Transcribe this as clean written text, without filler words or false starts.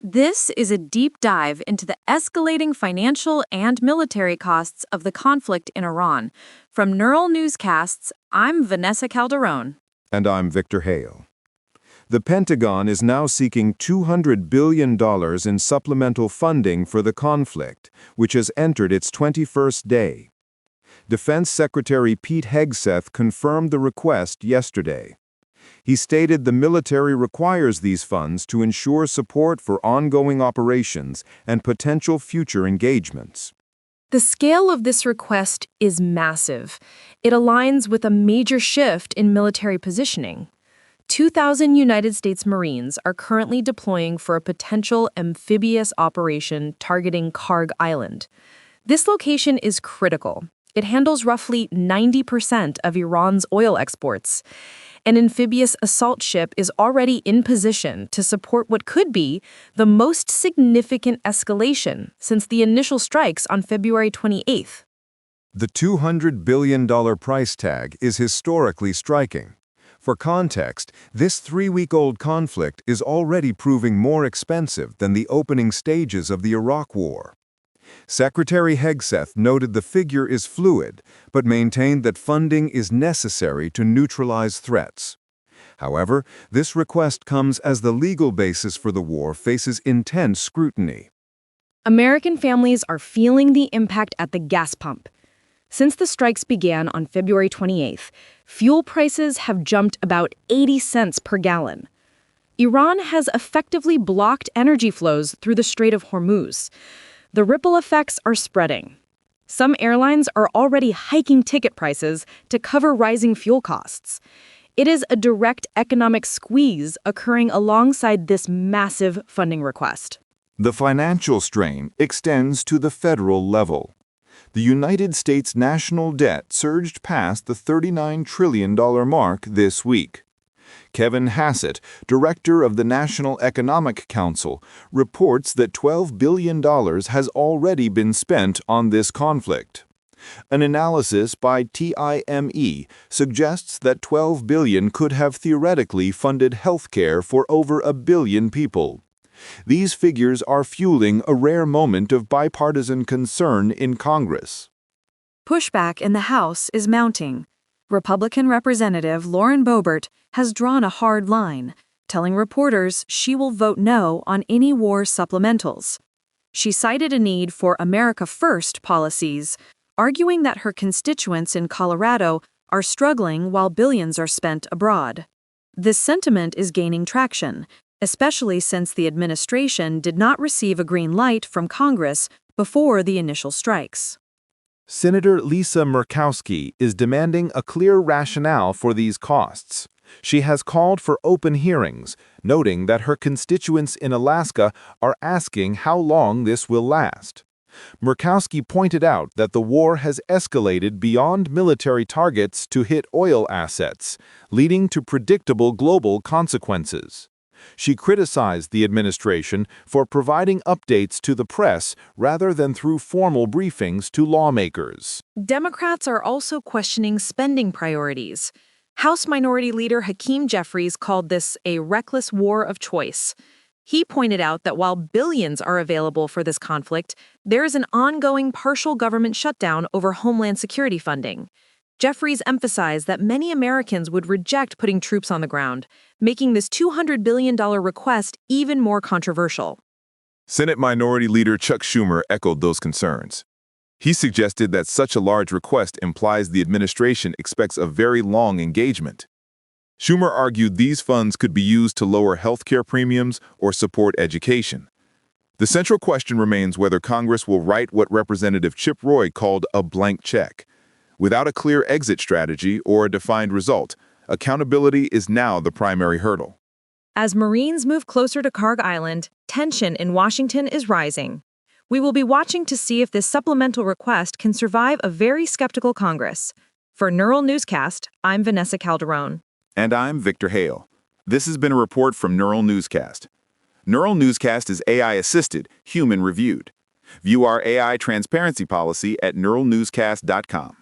This is a deep dive into the escalating financial and military costs of the conflict in Iran. From Neural Newscasts, I'm Vanessa Calderon. And I'm Victor Hale. The Pentagon is now seeking $200 billion in supplemental funding for the conflict, which has entered its 21st day. Defense Secretary Pete Hegseth confirmed the request yesterday. He stated the military requires these funds to ensure support for ongoing operations and potential future engagements. The scale of this request is massive. It aligns with a major shift in military positioning. 2,000 United States Marines are currently deploying for a potential amphibious operation targeting Kharg Island. This location is critical. It handles roughly 90% of Iran's oil exports. An amphibious assault ship is already in position to support what could be the most significant escalation since the initial strikes on February 28th. The $200 billion price tag is historically striking. For context, this 3-week-old conflict is already proving more expensive than the opening stages of the Iraq War. Secretary Hegseth noted the figure is fluid, but maintained that funding is necessary to neutralize threats. However, this request comes as the legal basis for the war faces intense scrutiny. American families are feeling the impact at the gas pump. Since the strikes began on February 28th, fuel prices have jumped about 80 cents per gallon. Iran has effectively blocked energy flows through the Strait of Hormuz. The ripple effects are spreading. Some airlines are already hiking ticket prices to cover rising fuel costs. It is a direct economic squeeze occurring alongside this massive funding request. The financial strain extends to the federal level. The United States national debt surged past the $39 trillion mark this week. Kevin Hassett, director of the National Economic Council, reports that $12 billion has already been spent on this conflict. An analysis by TIME suggests that $12 billion could have theoretically funded healthcare for over 1 billion people. These figures are fueling a rare moment of bipartisan concern in Congress. Pushback in the House is mounting. Republican Representative Lauren Boebert has drawn a hard line, telling reporters she will vote no on any war supplementals. She cited a need for America First policies, arguing that her constituents in Colorado are struggling while billions are spent abroad. This sentiment is gaining traction, especially since the administration did not receive a green light from Congress before the initial strikes. Senator Lisa Murkowski is demanding a clear rationale for these costs. She has called for open hearings, noting that her constituents in Alaska are asking how long this will last. Murkowski pointed out that the war has escalated beyond military targets to hit oil assets, leading to predictable global consequences. She criticized the administration for providing updates to the press rather than through formal briefings to lawmakers. Democrats are also questioning spending priorities. House Minority Leader Hakeem Jeffries called this a reckless war of choice. He pointed out that while billions are available for this conflict, there is an ongoing partial government shutdown over Homeland Security funding. Jeffries emphasized that many Americans would reject putting troops on the ground, making this $200 billion request even more controversial. Senate Minority Leader Chuck Schumer echoed those concerns. He suggested that such a large request implies the administration expects a very long engagement. Schumer argued these funds could be used to lower healthcare premiums or support education. The central question remains whether Congress will write what Representative Chip Roy called a blank check. Without a clear exit strategy or a defined result, accountability is now the primary hurdle. As Marines move closer to Kharg Island, tension in Washington is rising. We will be watching to see if this supplemental request can survive a very skeptical Congress. For Neural Newscast, I'm Vanessa Calderon. And I'm Victor Hale. This has been a report from Neural Newscast. Neural Newscast is AI-assisted, human-reviewed. View our AI transparency policy at neuralnewscast.com.